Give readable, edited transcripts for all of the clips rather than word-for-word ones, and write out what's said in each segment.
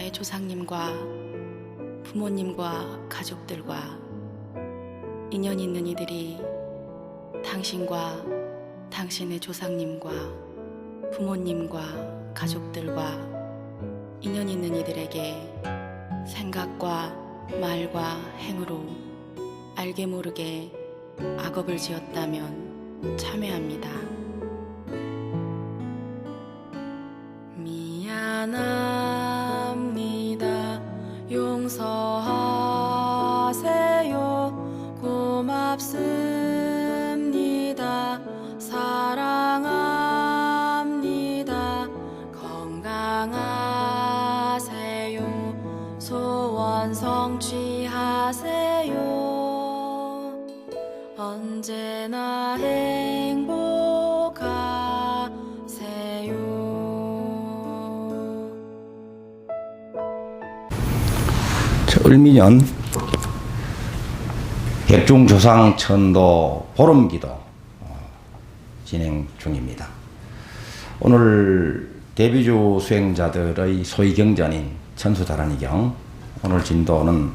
나의 조상님과 부모님과 가족들과 인연 있는 이들이 당신과 당신의 조상님과 부모님과 가족들과 인연 있는 이들에게 생각과 말과 행으로 알게 모르게 악업을 지었다면 참회합니다. 미안합니다. 용서하세요. 고맙습니다. 사랑합니다. 건강하세요. 소원 성취하세요. 언제나 행복하세요. 을미년 백중조상천도 보름기도 진행 중입니다. 오늘 대비주 수행자들의 소위경전인 천수다란이경, 오늘 진도는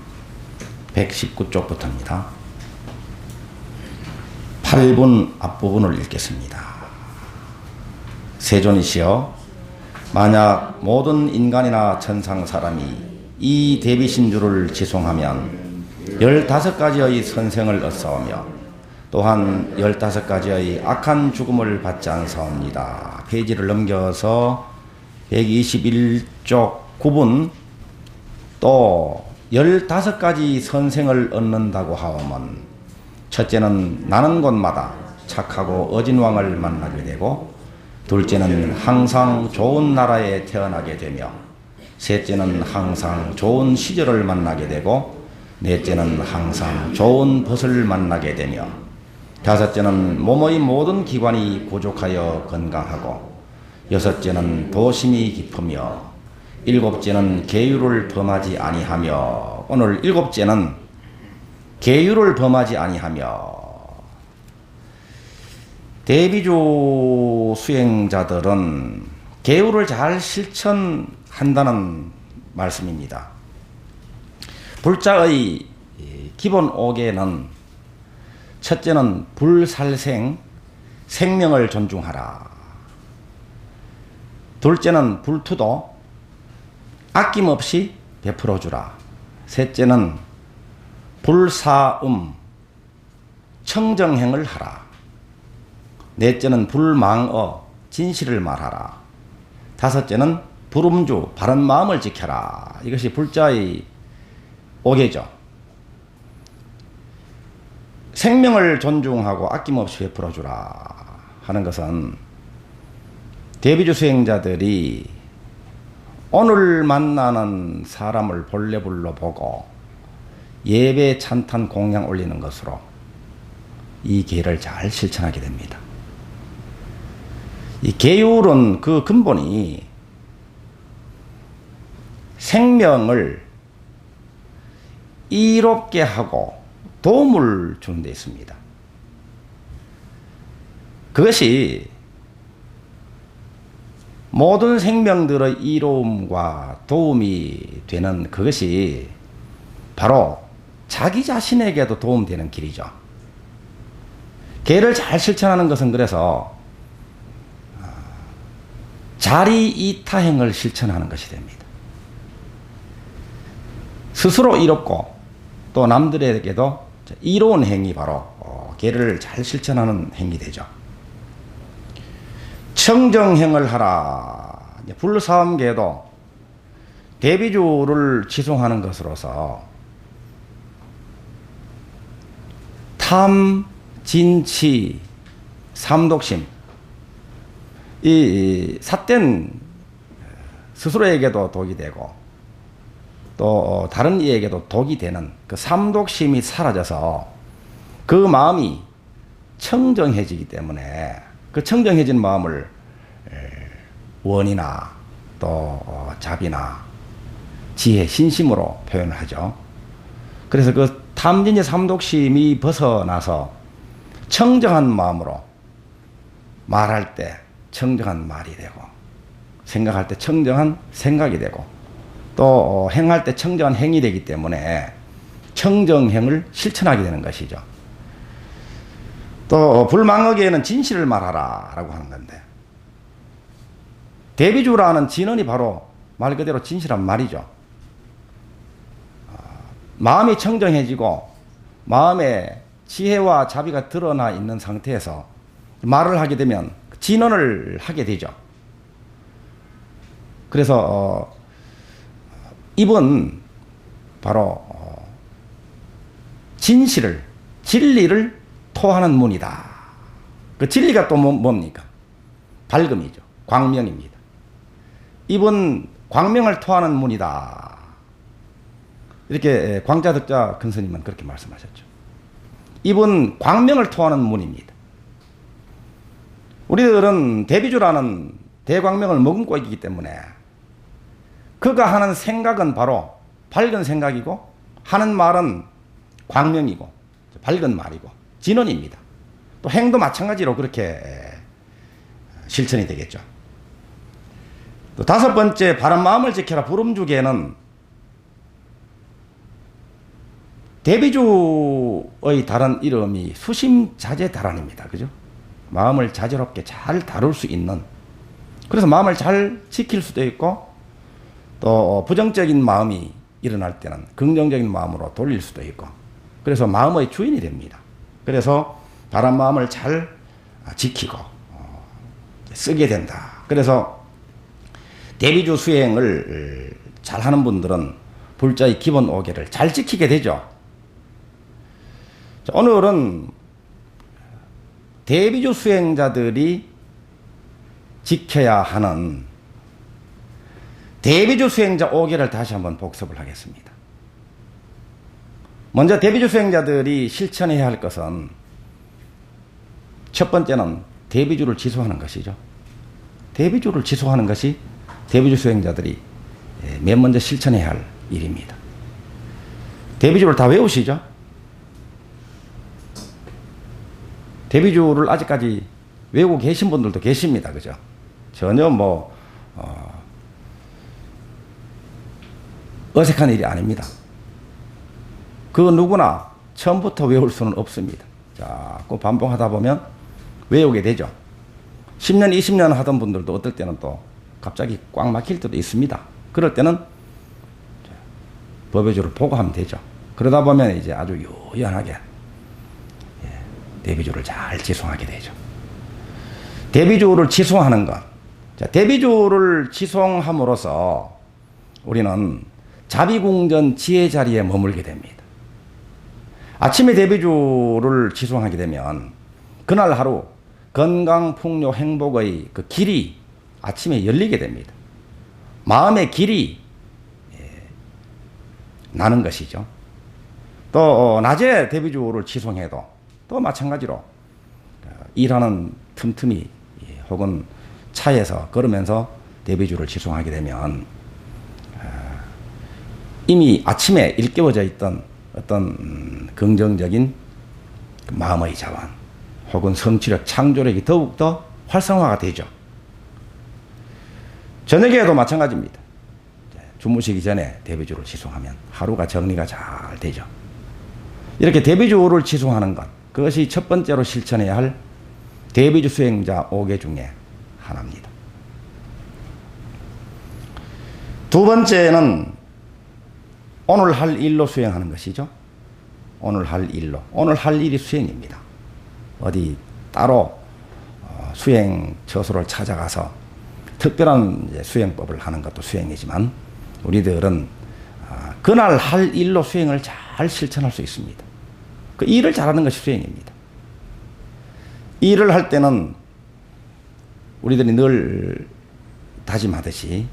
119쪽부터입니다. 8분 앞부분을 읽겠습니다. 세존이시여, 만약 모든 인간이나 천상 사람이 이 대비신주를 지송하면 15가지의 선생을 얻사오며 또한 15가지의 악한 죽음을 받지 않사옵니다. 페이지를 넘겨서 121쪽 9분, 또 15가지 선생을 얻는다고 하오면, 첫째는 나는 곳마다 착하고 어진 왕을 만나게 되고, 둘째는 항상 좋은 나라에 태어나게 되며, 셋째는 항상 좋은 시절을 만나게 되고, 넷째는 항상 좋은 벗을 만나게 되며, 다섯째는 몸의 모든 기관이 부족하여 건강하고, 여섯째는 도심이 깊으며, 일곱째는 계율을 범하지 아니하며, 오늘 일곱째는 계율을 범하지 아니하며. 대비주 수행자들은 계율을 잘 실천한다는 말씀입니다. 불자의 기본 5개는, 첫째는 불살생, 생명을 존중하라. 둘째는 불투도, 아낌없이 베풀어주라. 셋째는 불사음, 청정행을 하라. 넷째는 불망어, 진실을 말하라. 다섯째는 불음주, 바른 마음을 지켜라. 이것이 불자의 5개죠. 생명을 존중하고 아낌없이 베풀어주라 하는 것은, 대비주 수행자들이 오늘 만나는 사람을 본래불로 보고 예배 찬탄 공양 올리는 것으로 이 계를 잘 실천하게 됩니다. 이 계율은 그 근본이 생명을 이롭게 하고 도움을 주는 데 있습니다. 그것이 모든 생명들의 이로움과 도움이 되는, 그것이 바로 자기 자신에게도 도움되는 길이죠. 계를 잘 실천하는 것은 그래서 자리이타행을 실천하는 것이 됩니다. 스스로 이롭고 또 남들에게도 이로운 행위, 바로 계를 잘 실천하는 행위 되죠. 청정행을 하라. 불사음계도 대비주를 지송하는 것으로서 탐, 진치, 삼독심, 이 삿된 스스로에게도 독이 되고 또 다른 이에게도 독이 되는 그 삼독심이 사라져서 그 마음이 청정해지기 때문에, 그 청정해진 마음을 원이나 또 자비나 지혜, 신심으로 표현하죠. 그래서 그 탐진의 삼독심이 벗어나서 청정한 마음으로 말할 때 청정한 말이 되고, 생각할 때 청정한 생각이 되고, 또 행할 때 청정한 행이 되기 때문에 청정행을 실천하게 되는 것이죠. 또 불망하기에는 진실을 말하라 라고 하는 건데, 대비주라는 진언이 바로 말 그대로 진실한 말이죠. 마음이 청정해지고 마음에 지혜와 자비가 드러나 있는 상태에서 말을 하게 되면 진언을 하게 되죠. 그래서 입은 바로 진실을, 진리를 토하는 문이다. 그 진리가 또 뭡니까? 밝음이죠. 광명입니다. 입은 광명을 토하는 문이다. 이렇게 광자덕자 근스님은 그렇게 말씀하셨죠. 입은 광명을 토하는 문입니다. 우리들은 대비주라는 대광명을 머금고 있기 때문에 그가 하는 생각은 바로 밝은 생각이고 하는 말은 광명이고 밝은 말이고 진언입니다. 또 행도 마찬가지로 그렇게 실천이 되겠죠. 또 다섯 번째, 바른 마음을 지켜라 부름주기에는 대비주의 다른 이름이 수심자재다란입니다. 그죠? 마음을 자제롭게 잘 다룰 수 있는, 그래서 마음을 잘 지킬 수도 있고 또 부정적인 마음이 일어날 때는 긍정적인 마음으로 돌릴 수도 있고, 그래서 마음의 주인이 됩니다. 그래서 바른 마음을 잘 지키고 쓰게 된다. 그래서 대비주 수행을 잘 하는 분들은 불자의 기본 5개를 잘 지키게 되죠. 자, 오늘은 대비주 수행자들이 지켜야 하는 대비주 수행자 5개를 다시 한번 복습을 하겠습니다. 먼저 대비주 수행자들이 실천해야 할 것은 첫 번째는 대비주를 지속하는 것이죠. 대비주를 지속하는 것이 대비주 수행자들이 맨 먼저 실천해야 할 일입니다. 대비주를 다 외우시죠? 대비주를 아직까지 외우고 계신 분들도 계십니다. 그죠? 전혀 어색한 일이 아닙니다. 그 누구나 처음부터 외울 수는 없습니다. 자꾸 반복하다 보면 외우게 되죠. 10년, 20년 하던 분들도 어떨 때는 또 갑자기 꽉 막힐 때도 있습니다. 그럴 때는 법외주를 보고 하면 되죠. 그러다 보면 이제 아주 유연하게 대비주를 잘 지송하게 되죠. 대비주를 지송하는 것. 자, 대비주를 지송함으로써 우리는 자비궁전 지혜 자리에 머물게 됩니다. 아침에 대비주를 지송하게 되면 그날 하루 건강, 풍요, 행복의 그 길이 아침에 열리게 됩니다. 마음의 길이 나는 것이죠. 또 낮에 대비주를 지송해도 또 마찬가지로 일하는 틈틈이 혹은 차에서 걸으면서 대비주를 지송하게 되면 이미 아침에 일깨워져 있던 어떤 긍정적인 마음의 자원 혹은 성취력, 창조력이 더욱더 활성화가 되죠. 저녁에도 마찬가지입니다. 주무시기 전에 대비주를 지송하면 하루가 정리가 잘 되죠. 이렇게 대비주를 지송하는 것, 그것이 첫 번째로 실천해야 할 대비주 수행자 5개 중에 하나입니다. 두 번째는 오늘 할 일로 수행하는 것이죠. 오늘 할 일로. 오늘 할 일이 수행입니다. 어디 따로 수행 처소를 찾아가서 특별한 수행법을 하는 것도 수행이지만 우리들은 그날 할 일로 수행을 잘 실천할 수 있습니다. 그 일을 잘하는 것이 수행입니다. 일을 할 때는 우리들이 늘 다짐하듯이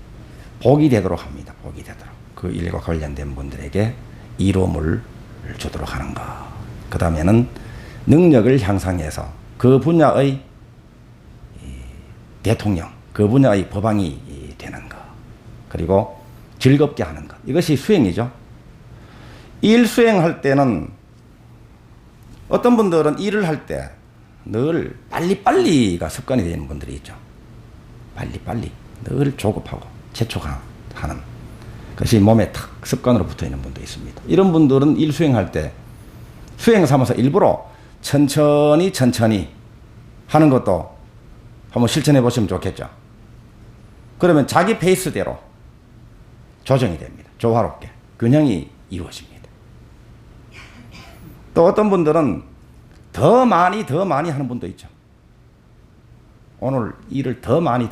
복이 되도록 합니다. 복이 되도록. 그 일과 관련된 분들에게 이로움을 주도록 하는 것. 그 다음에는 능력을 향상해서 그 분야의 대통령, 그 분야의 법왕이 되는 것. 그리고 즐겁게 하는 것. 이것이 수행이죠. 일 수행할 때는 어떤 분들은 일을 할 때 늘 빨리빨리가 습관이 되는 분들이 있죠. 빨리빨리. 늘 조급하고 재촉하는. 그것이 몸에 탁 습관으로 붙어 있는 분도 있습니다. 이런 분들은 일 수행할 때 수행 삼아서 일부러 천천히 하는 것도 한번 실천해 보시면 좋겠죠. 그러면 자기 페이스대로 조정이 됩니다. 조화롭게 균형이 이루어집니다. 또 어떤 분들은 더 많이 하는 분도 있죠. 오늘 일을 더 많이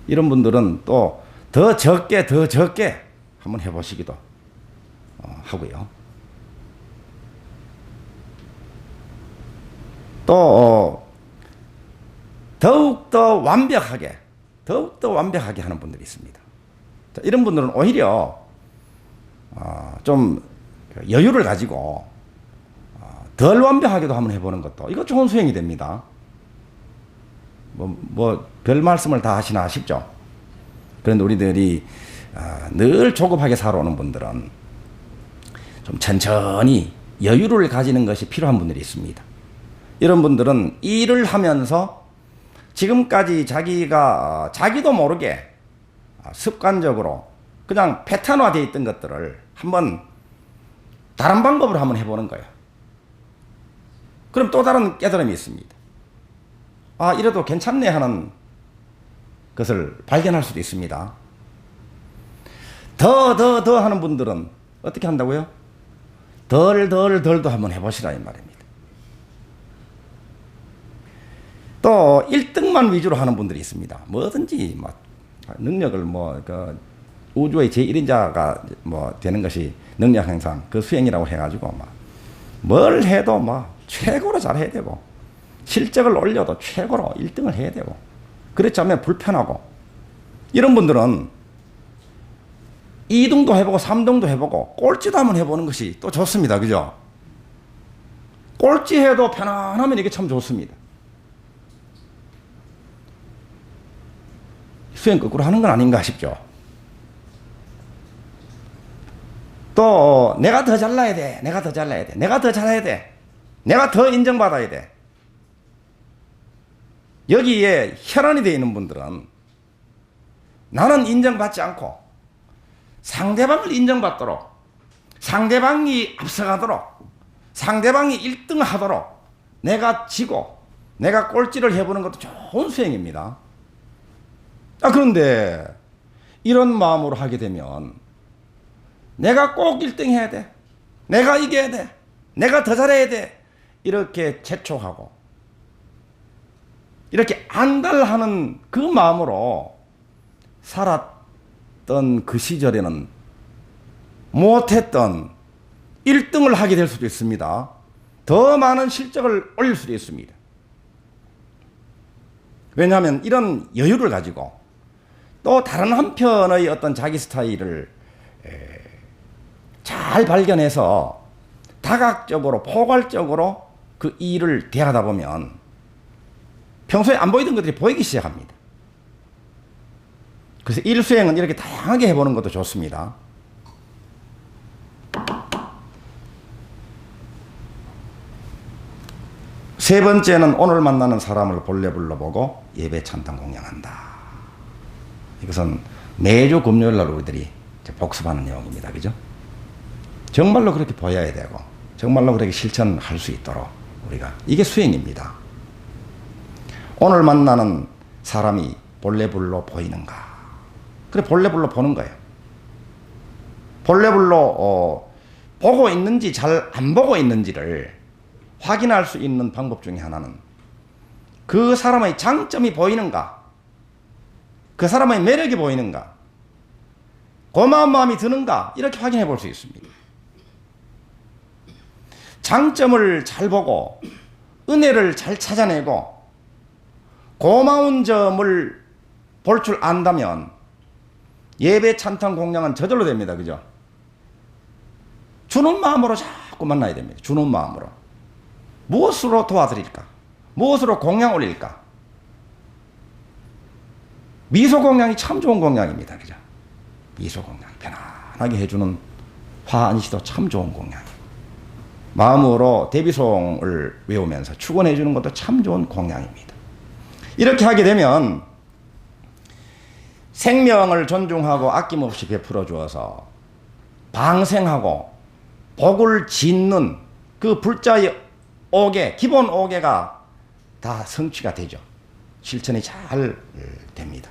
이런 분들은 또 더 적게 한번 해보시기도 하고요. 또 더욱더 완벽하게 하는 분들이 있습니다. 자, 이런 분들은 오히려 좀 여유를 가지고 덜 완벽하게도 한번 해보는 것도 이거 좋은 수행이 됩니다. 별 말씀을 다 하시나 싶죠. 그런데 우리들이 늘 조급하게 살아오는 분들은 좀 천천히 여유를 가지는 것이 필요한 분들이 있습니다. 이런 분들은 일을 하면서 지금까지 자기도 모르게 습관적으로 그냥 패턴화되어 있던 것들을 한번 다른 방법으로 한번 해보는 거예요. 그럼 또 다른 깨달음이 있습니다. 이래도 괜찮네 하는 것을 발견할 수도 있습니다. 더 하는 분들은 어떻게 한다고요? 덜도 한번 해보시라 이 말입니다. 또 1등만 위주로 하는 분들이 있습니다. 뭐든지 능력을 우주의 제1인자가 되는 것이 능력 행상 그 수행이라고 해가지고 뭘 해도 최고로 잘해야 되고 실적을 올려도 최고로 1등을 해야 되고 그렇지 않으면 불편하고 이런 분들은 2등도 해보고 3등도 해보고 꼴찌도 한번 해보는 것이 또 좋습니다. 그죠? 꼴찌해도 편안하면 이게 참 좋습니다. 수행 거꾸로 하는 건 아닌가 싶죠. 또 내가 더 잘나야 돼. 내가 더 잘해야 돼. 내가 더 인정받아야 돼. 여기에 혈안이 되어 있는 분들은 나는 인정받지 않고 상대방을 인정받도록 상대방이 앞서가도록 상대방이 1등 하도록 내가 지고 내가 꼴찌를 해보는 것도 좋은 수행입니다. 그런데 이런 마음으로 하게 되면 내가 꼭 1등 해야 돼. 내가 이겨야 돼. 내가 더 잘해야 돼. 이렇게 재촉하고 이렇게 안달하는 그 마음으로 살았던 그 시절에는 못했던 1등을 하게 될 수도 있습니다. 더 많은 실적을 올릴 수도 있습니다. 왜냐하면 이런 여유를 가지고 또 다른 한편의 어떤 자기 스타일을 잘 발견해서 다각적으로 포괄적으로 그 일을 대하다 보면 평소에 안 보이던 것들이 보이기 시작합니다. 그래서 일 수행은 이렇게 다양하게 해보는 것도 좋습니다. 세 번째는 오늘 만나는 사람을 본래 불러보고 예배 찬탄 공양한다. 이것은 매주 금요일날 우리들이 복습하는 내용입니다. 그죠? 정말로 그렇게 보여야 되고 정말로 그렇게 실천할 수 있도록 우리가 이게 수행입니다. 오늘 만나는 사람이 본래불로 보이는가? 그래 본래불로 보는 거예요. 본래불로 보고 있는지 잘 안 보고 있는지를 확인할 수 있는 방법 중에 하나는 그 사람의 장점이 보이는가? 그 사람의 매력이 보이는가? 고마운 마음이 드는가? 이렇게 확인해 볼 수 있습니다. 장점을 잘 보고 은혜를 잘 찾아내고 고마운 점을 볼 줄 안다면 예배 찬탄 공양은 저절로 됩니다. 그죠? 주는 마음으로 자꾸 만나야 됩니다. 주는 마음으로. 무엇으로 도와드릴까? 무엇으로 공양 올릴까? 미소 공양이 참 좋은 공양입니다. 그죠? 미소 공양. 편안하게 해주는 화안시도 참 좋은 공양이에요. 마음으로 대비송을 외우면서 축원해 주는 것도 참 좋은 공양입니다. 이렇게 하게 되면 생명을 존중하고 아낌없이 베풀어 주어서 방생하고 복을 짓는 그 불자의 오계, 기본 오계가 다 성취가 되죠. 실천이 잘 됩니다.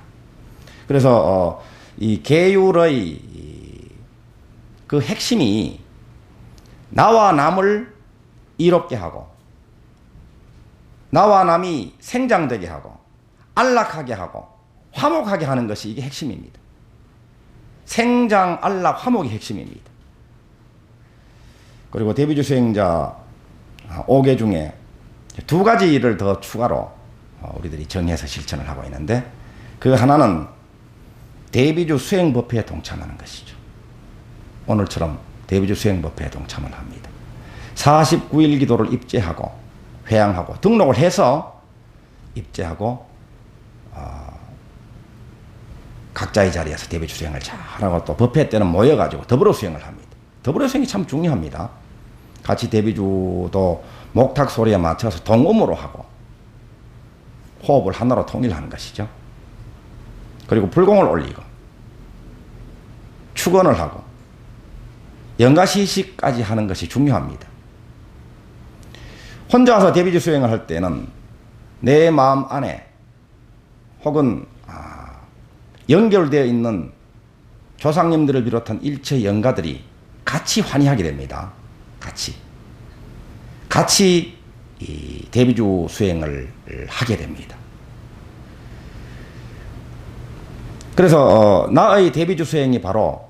그래서 이 계율의 그 핵심이 나와 남을 이롭게 하고 나와 남이 생장되게 하고 안락하게 하고 화목하게 하는 것이 이게 핵심입니다. 생장, 안락, 화목이 핵심입니다. 그리고 대비주 수행자 5개 중에 2가지를 더 추가로 우리들이 정해서 실천을 하고 있는데, 그 하나는 대비주 수행법회에 동참하는 것이죠. 오늘처럼 대비주 수행법회에 동참을 합니다. 49일 기도를 입제하고 회양하고 등록을 해서 입제하고 각자의 자리에서 대비주 수행을 잘하고 또 법회 때는 모여가지고 더불어 수행을 합니다. 더불어 수행이 참 중요합니다. 같이 대비주도 목탁 소리에 맞춰서 동음으로 하고 호흡을 하나로 통일하는 것이죠. 그리고 불공을 올리고 축원을 하고 영가시식까지 하는 것이 중요합니다. 혼자서 대비주 수행을 할 때는 내 마음 안에 혹은 연결되어 있는 조상님들을 비롯한 일체 영가들이 같이 환희하게 됩니다. 같이 이 대비주 수행을 하게 됩니다. 그래서 나의 대비주 수행이 바로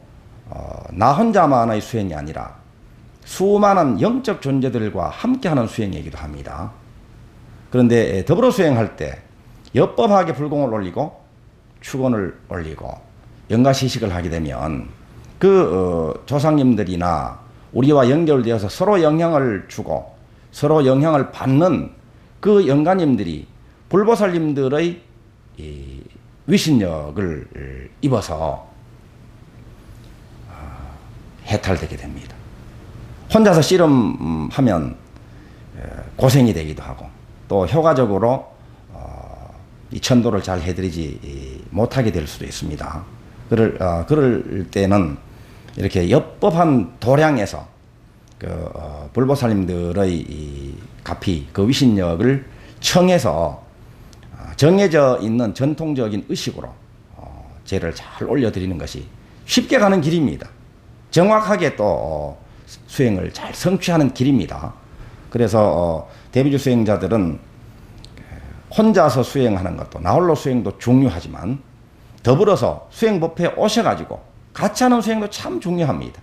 나 혼자만의 수행이 아니라 수많은 영적 존재들과 함께하는 수행이기도 합니다. 그런데 더불어 수행할 때 엽법하게 불공을 올리고 축원을 올리고 영가시식을 하게 되면 그 조상님들이나 우리와 연결되어서 서로 영향을 주고 서로 영향을 받는 그 영가님들이 불보살님들의 위신력을 입어서 해탈되게 됩니다. 혼자서 씨름하면 고생이 되기도 하고 또 효과적으로 이 천도를 잘 해드리지 못하게 될 수도 있습니다. 그럴 때는 이렇게 엽법한 도량에서 그 불보살님들의 이 가피, 그 위신력을 청해서 정해져 있는 전통적인 의식으로 제를 잘 올려드리는 것이 쉽게 가는 길입니다. 정확하게 또 수행을 잘 성취하는 길입니다. 그래서 대비주 수행자들은 혼자서 수행하는 것도 나홀로 수행도 중요하지만 더불어서 수행법회에 오셔가지고 같이 하는 수행도 참 중요합니다.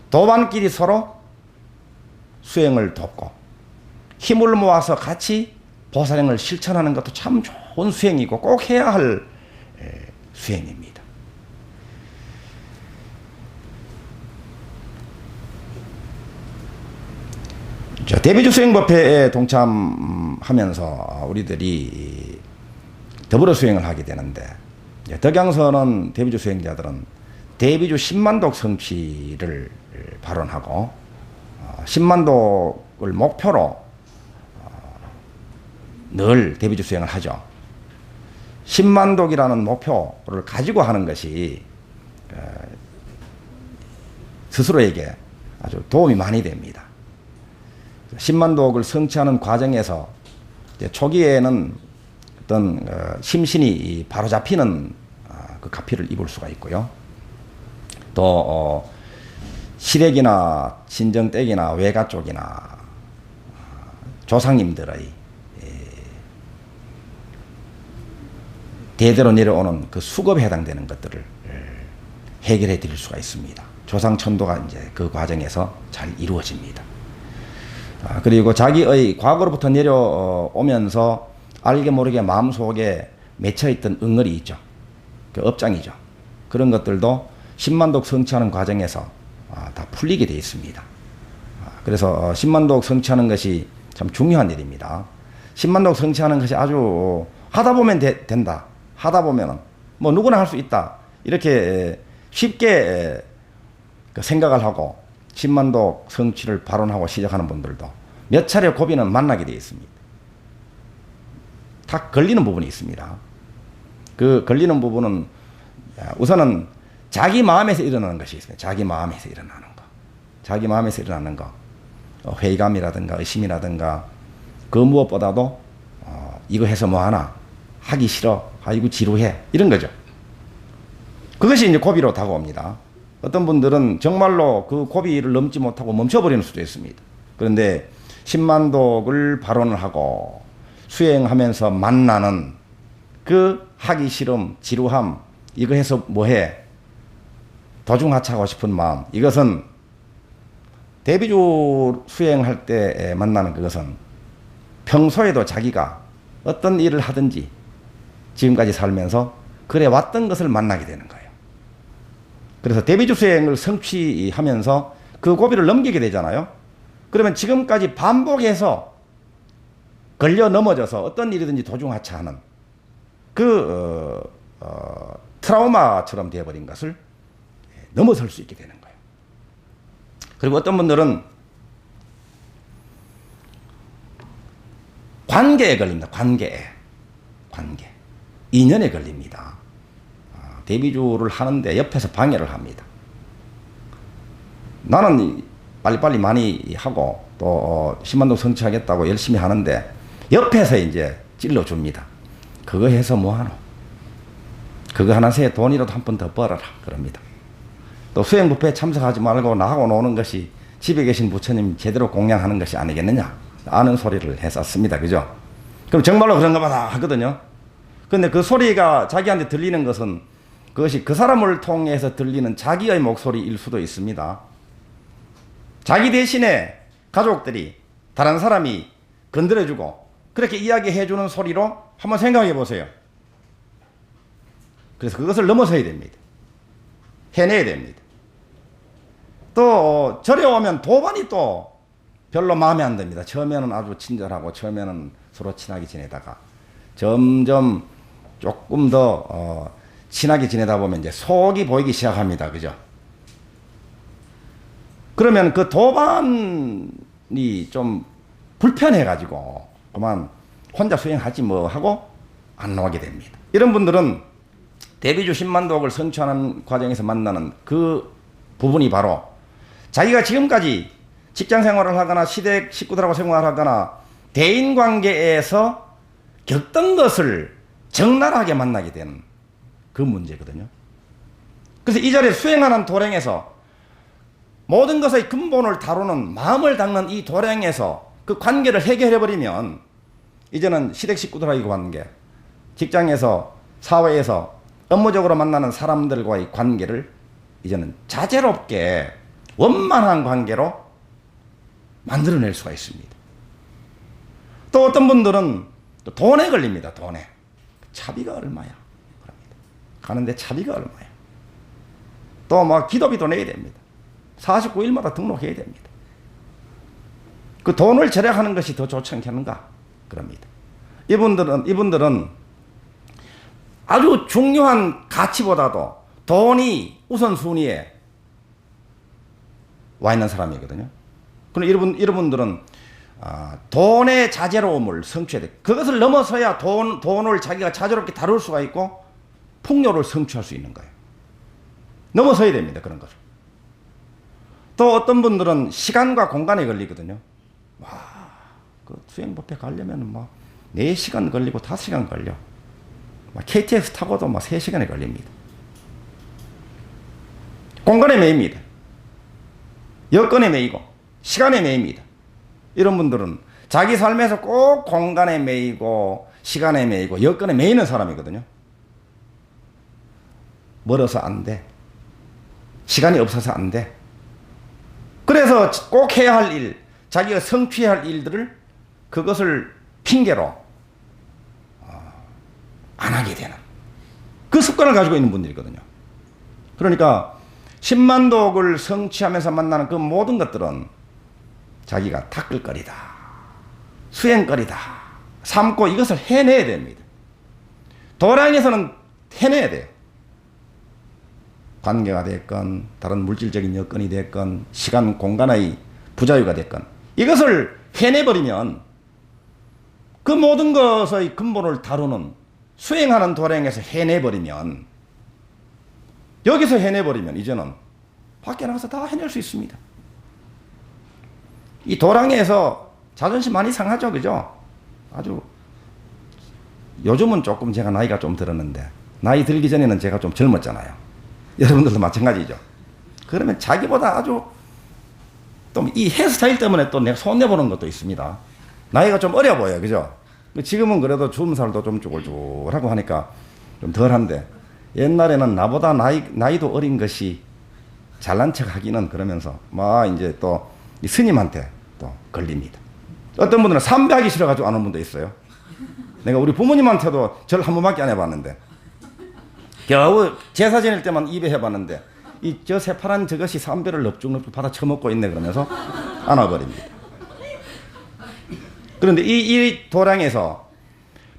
도반끼리 서로 수행을 돕고 힘을 모아서 같이 보살행을 실천하는 것도 참 좋은 수행이고 꼭 해야 할 수행입니다. 대비주 수행법회에 동참하면서 우리들이 더불어 수행을 하게 되는데, 덕양서는 대비주 수행자들은 대비주 10만독 성취를 발언하고 10만독을 목표로 늘 대비주 수행을 하죠. 10만독이라는 목표를 가지고 하는 것이 스스로에게 아주 도움이 많이 됩니다. 10만독을 성취하는 과정에서 초기에는 어떤 심신이 바로잡히는 그 가피를 입을 수가 있고요. 또 시댁이나 친정댁이나 외가 쪽이나 조상님들의 대대로 내려오는 그 수급에 해당되는 것들을 해결해 드릴 수가 있습니다. 조상천도가 이제 그 과정에서 잘 이루어집니다. 그리고 자기의 과거로부터 내려오면서 알게 모르게 마음속에 맺혀있던 응어리 있죠. 그 업장이죠. 그런 것들도 10만독 성취하는 과정에서 다 풀리게 되어 있습니다. 그래서 10만독 성취하는 것이 참 중요한 일입니다. 10만독 성취하는 것이 아주 하다 보면 된다. 하다 보면은 뭐 누구나 할 수 있다. 이렇게 쉽게 생각을 하고 10만독 성취를 발언하고 시작하는 분들도 몇 차례 고비는 만나게 되어 있습니다. 다 걸리는 부분이 있습니다. 그 걸리는 부분은 우선은 자기 마음에서 일어나는 것이 있습니다. 자기 마음에서 일어나는 거. 자기 마음에서 일어나는 거. 회의감이라든가 의심이라든가 그 무엇보다도 이거 해서 뭐하나 하기 싫어 아이고 지루해 이런 거죠. 그것이 이제 고비로 다가옵니다. 어떤 분들은 정말로 그 고비를 넘지 못하고 멈춰버리는 수도 있습니다. 그런데 10만독을 발언을 하고 수행하면서 만나는 그 하기 싫음, 지루함, 이거 해서 뭐해? 도중하차하고 싶은 마음, 이것은 대비주 수행할 때 만나는 그것은 평소에도 자기가 어떤 일을 하든지 지금까지 살면서 그래 왔던 것을 만나게 되는 거예요. 그래서 대비주 수행을 성취하면서 그 고비를 넘기게 되잖아요. 그러면 지금까지 반복해서 걸려 넘어져서 어떤 일이든지 도중하차하는 그 트라우마처럼 되어버린 것을 넘어설 수 있게 되는 거예요. 그리고 어떤 분들은 관계에 걸립니다. 관계. 인연에 걸립니다. 대비주를 하는데 옆에서 방해를 합니다. 나는 빨리빨리 많이 하고 또 10만독 성취하겠다고 열심히 하는데 옆에서 이제 찔러줍니다. 그거 해서 뭐하노? 그거 하나에 돈이라도 한 번 더 벌어라. 그럽니다. 또 수행부패에 참석하지 말고 나하고 노는 것이 집에 계신 부처님 제대로 공양하는 것이 아니겠느냐? 아는 소리를 했었습니다. 그죠? 그럼 정말로 그런가 보다 하거든요. 근데 그 소리가 자기한테 들리는 것은 그것이 그 사람을 통해서 들리는 자기의 목소리일 수도 있습니다. 자기 대신에 가족들이 다른 사람이 건드려주고 그렇게 이야기해주는 소리로 한번 생각해 보세요. 그래서 그것을 넘어서야 됩니다. 해내야 됩니다. 또 절에 오면 도반이 또 별로 마음에 안 듭니다. 처음에는 아주 친절하고 처음에는 서로 친하게 지내다가 점점 조금 더 친하게 지내다 보면 이제 속이 보이기 시작합니다. 그죠? 그러면 그 도반이 좀 불편해가지고 그만 혼자 수행하지 뭐 하고 안 나오게 됩니다. 이런 분들은 대비주 10만독을 성취하는 과정에서 만나는 그 부분이 바로 자기가 지금까지 직장 생활을 하거나 시댁 식구들하고 생활하거나 대인관계에서 겪던 것을 적나라하게 만나게 되는 그 문제거든요. 그래서 이 자리에 수행하는 도량에서 모든 것의 근본을 다루는 마음을 닦는 이 도량에서 그 관계를 해결해버리면 이제는 시댁 식구들과의 관계, 직장에서 사회에서 업무적으로 만나는 사람들과의 관계를 이제는 자제롭게 원만한 관계로 만들어낼 수가 있습니다. 또 어떤 분들은 또 돈에 걸립니다. 돈에. 차비가 얼마야? 그럽니다. 가는데 차비가 얼마야? 또 막 기도비도 내야 됩니다. 49일마다 등록해야 됩니다. 그 돈을 절약하는 것이 더 좋지 않겠는가? 그럽니다. 이분들은 아주 중요한 가치보다도 돈이 우선순위에 와 있는 사람이거든요. 그럼 여러분들은 돈의 자제로움을 성취해야 돼. 그것을 넘어서야 돈을 자기가 자제롭게 다룰 수가 있고 풍요를 성취할 수 있는 거예요. 넘어서야 됩니다. 그런 것을. 또 어떤 분들은 시간과 공간에 걸리거든요. 와, 그 수행법에 가려면 막 4시간 걸리고 5시간 걸려. 막 KTX 타고도 막 3시간에 걸립니다. 공간에 매입니다. 여건에 매이고 시간에 매입니다. 이런 분들은 자기 삶에서 꼭 공간에 매이고 시간에 매이고 여건에 매이는 사람이거든요. 멀어서 안 돼. 시간이 없어서 안 돼. 그래서 꼭 해야 할 일, 자기가 성취해야 할 일들을 그것을 핑계로 안 하게 되는 그 습관을 가지고 있는 분들이거든요. 그러니까 10만독을 성취하면서 만나는 그 모든 것들은 자기가 닦을거리다, 수행거리다 삼고 이것을 해내야 됩니다. 도량에서는 해내야 돼요. 관계가 됐건 다른 물질적인 여건이 됐건 시간 공간의 부자유가 됐건 이것을 해내버리면 그 모든 것의 근본을 다루는 수행하는 도량에서 해내버리면 여기서 해내버리면 이제는 밖에 나가서 다 해낼 수 있습니다. 이 도랑에서 자존심 많이 상하죠, 그죠? 아주 요즘은 조금 제가 나이가 좀 들었는데 나이 들기 전에는 제가 좀 젊었잖아요. 여러분들도 마찬가지죠. 그러면 자기보다 아주 또 이 헤어스타일 때문에 또 내가 손내보는 것도 있습니다. 나이가 좀 어려 보여요, 그죠? 지금은 그래도 주름살도 좀 쭈글쭈글하고 하니까 좀 덜한데 옛날에는 나보다 나이도 어린 것이 잘난 척 하기는 그러면서 막 이제 또 이 스님한테 또 걸립니다. 어떤 분들은 삼배하기 싫어가지고 안 온 분도 있어요. 내가 우리 부모님한테도 절 한 번밖에 안 해봤는데 겨우 제사 지낼 때만 2배 해봤는데 저 새파란 저것이 삼배를 넙죽넙죽 받아 처먹고 있네 그러면서 안아버립니다. 그런데 이 도량에서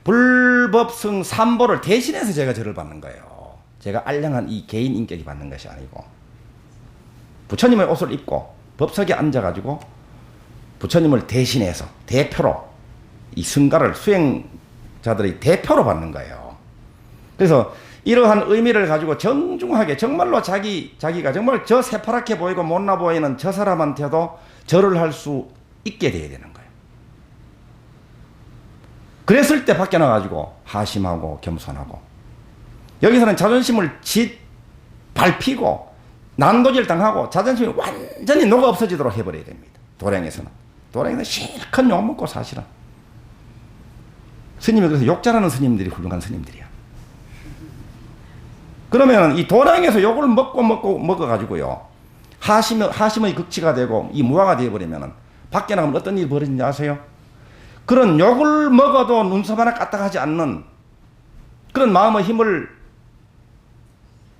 불법승 삼보를 대신해서 제가 절을 받는 거예요. 제가 알량한 이 개인 인격이 받는 것이 아니고 부처님의 옷을 입고 법석에 앉아가지고 부처님을 대신해서 대표로 이 승가를 수행자들의 대표로 받는 거예요. 그래서 이러한 의미를 가지고 정중하게 정말로 자기가 정말 저 새파랗게 보이고 못나 보이는 저 사람한테도 절을 할 수 있게 돼야 되는 거예요. 그랬을 때 밖에 나가지고 하심하고 겸손하고 여기서는 자존심을 밟히고 난도질 당하고 자존심이 완전히 녹아 없어지도록 해버려야 됩니다. 도량에서는 실컷 욕먹고 사실은 스님이 그래서 욕 잘하는 스님들이 훌륭한 스님들이야. 그러면 이 도량에서 욕을 먹어가지고요 하심의 극치가 되고 이 무화가 되어버리면 밖에 나가면 어떤 일이 벌어지는지 아세요? 그런 욕을 먹어도 눈썹 하나 까딱하지 않는 그런 마음의 힘을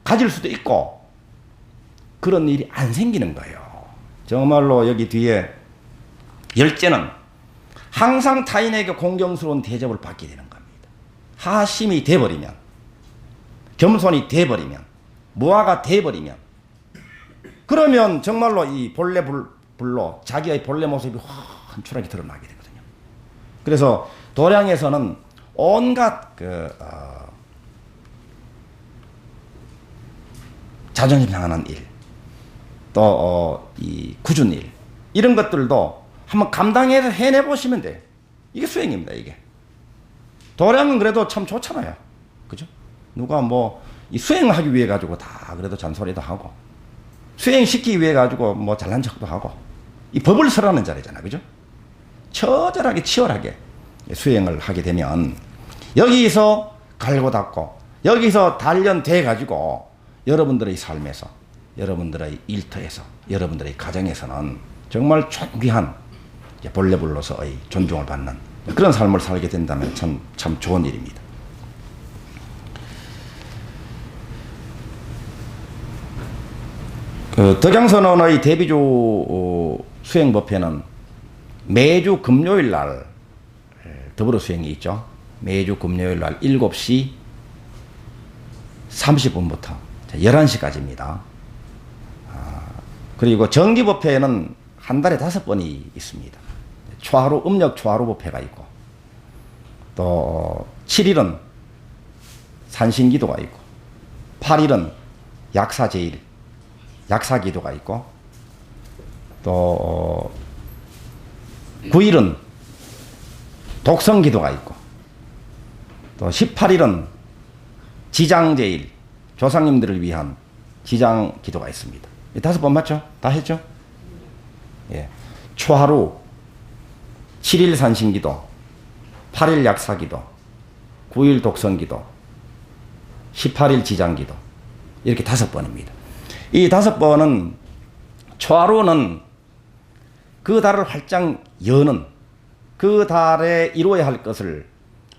가질 수도 있고 그런 일이 안 생기는 거예요. 정말로 여기 뒤에 열째는 항상 타인에게 공경스러운 대접을 받게 되는 겁니다. 하심이 돼버리면 겸손이 돼버리면 무화가 돼버리면 그러면 정말로 이 본래 불로 자기의 본래 모습이 환출하게 드러나게 되거든요. 그래서 도량에서는 온갖 자존심 상하는 일, 또 이 굳은 일 이런 것들도 한번 감당해서 해내보시면 돼요. 이게 수행입니다. 이게 도량은 그래도 참 좋잖아요. 그죠? 누가 뭐 이 수행하기 위해 가지고 다 그래도 잔소리도 하고 수행시키기 위해 가지고 뭐 잘난 척도 하고 이 법을 설하는 자리잖아. 그죠? 처절하게 치열하게 수행을 하게 되면 여기서 갈고 닦고 여기서 단련돼 가지고 여러분들의 삶에서 여러분들의 일터에서 여러분들의 가정에서는 정말 존귀한 본래불로서의 존중을 받는 그런 삶을 살게 된다면 참 좋은 일입니다. 덕양선언의 대비조 수행법회는 매주 금요일 날 더불어 수행이 있죠. 매주 금요일 날 7시 30분부터 11시까지입니다. 그리고 정기법회는 한 달에 5번이 있습니다. 초하루, 음력 초하루 법회가 있고, 또 7일은 산신기도가 있고, 8일은 약사제일, 약사기도가 있고, 또 9일은 독성기도가 있고, 또 18일은 지장제일, 조상님들을 위한 지장기도가 있습니다. 5번 맞죠? 다 했죠? 예. 초하루, 7일 산신기도, 8일 약사기도, 9일 독성기도, 18일 지장기도. 이렇게 5번입니다. 이 5번은 초하루는 그 달을 활짝 여는 그 달에 이루어야 할 것을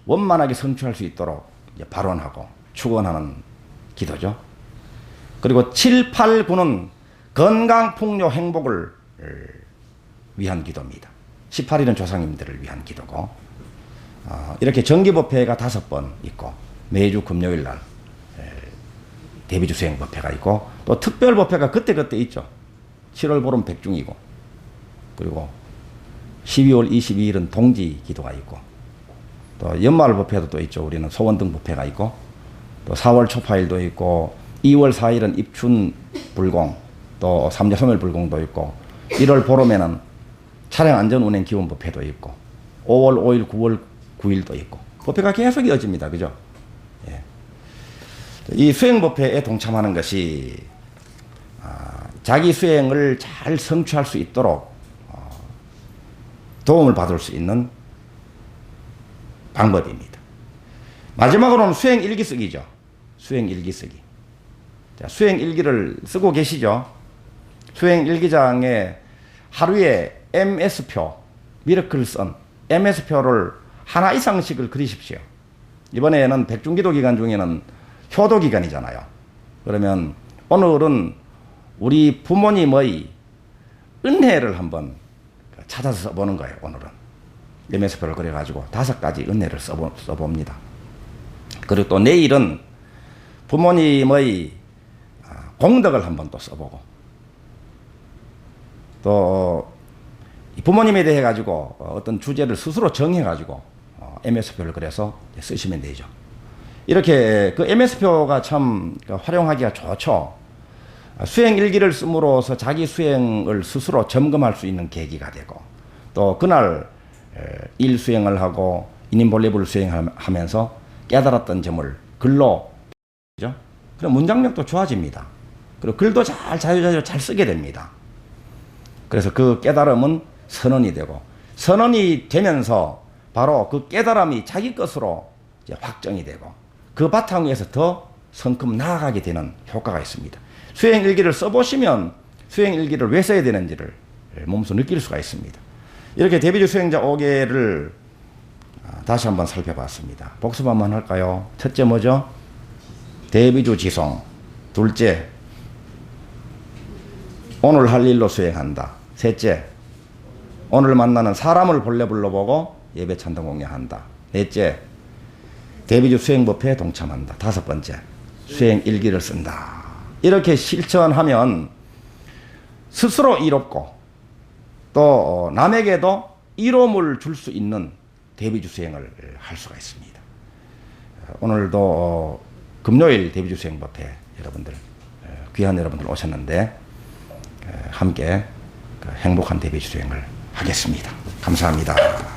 원만하게 성취할 수 있도록 발언하고 축원하는 기도죠. 그리고 7, 8, 9는 건강, 풍요, 행복을 위한 기도입니다. 18일은 조상님들을 위한 기도고, 이렇게 정기법회가 5번 있고, 매주 금요일 날 대비주 수행법회가 있고, 또 특별법회가 그때그때 있죠. 7월 보름 백중이고, 그리고 12월 22일은 동지 기도가 있고, 또 연말 법회도 또 있죠. 우리는 소원등 법회가 있고, 또 4월 초파일도 있고, 2월 4일은 입춘 불공, 또 삼재소멸 불공도 있고 1월 보름에는 차량 안전 운행 기본 법회도 있고 5월 5일, 9월 9일도 있고 법회가 계속 이어집니다. 그죠? 예. 이 수행 법회에 동참하는 것이 자기 수행을 잘 성취할 수 있도록 도움을 받을 수 있는 방법입니다. 마지막으로는 수행 일기 쓰기죠. 수행 일기 쓰기. 자, 수행 일기를 쓰고 계시죠? 수행 일기장에 하루에 MS표, 미러클선 MS표를 하나 이상씩을 그리십시오. 이번에는 백중기도 기간 중에는 효도 기간이잖아요. 그러면 오늘은 우리 부모님의 은혜를 한번 찾아서 써보는 거예요. 오늘은 MS표를 그려가지고 5가지 은혜를 써봅니다. 그리고 또 내일은 부모님의 공덕을 한번 또 써보고, 또 부모님에 대해 가지고 어떤 주제를 스스로 정해가지고 MS표를 그려서 쓰시면 되죠. 이렇게 그 MS표가 참 활용하기가 좋죠. 수행 일기를 씀으로써 자기 수행을 스스로 점검할 수 있는 계기가 되고, 또 그날 일 수행을 하고 인인볼리불 수행하면서 깨달았던 점을 글로, 그죠? 그럼 문장력도 좋아집니다. 그리고 글도 자유자재로 잘 쓰게 됩니다. 그래서 그 깨달음은 선언이 되고, 선언이 되면서 바로 그 깨달음이 자기 것으로 이제 확정이 되고, 그 바탕 위에서 더 성큼 나아가게 되는 효과가 있습니다. 수행 일기를 써보시면 수행 일기를 왜 써야 되는지를 몸소 느낄 수가 있습니다. 이렇게 대비주 수행자 5개를 다시 한번 살펴봤습니다. 복습 한번 할까요? 첫째 뭐죠? 대비주 지송. 둘째, 오늘 할 일로 수행한다. 셋째, 오늘 만나는 사람을 본래 불러보고 예배 찬송 공양한다. 넷째, 대비주 수행법회에 동참한다. 5번째, 수행 일기를 쓴다. 이렇게 실천하면 스스로 이롭고 또 남에게도 이로움을 줄 수 있는 대비주 수행을 할 수가 있습니다. 오늘도 금요일 대비주 수행법회 여러분들, 귀한 여러분들 오셨는데 함께 행복한 대비주 수행을 하겠습니다. 감사합니다.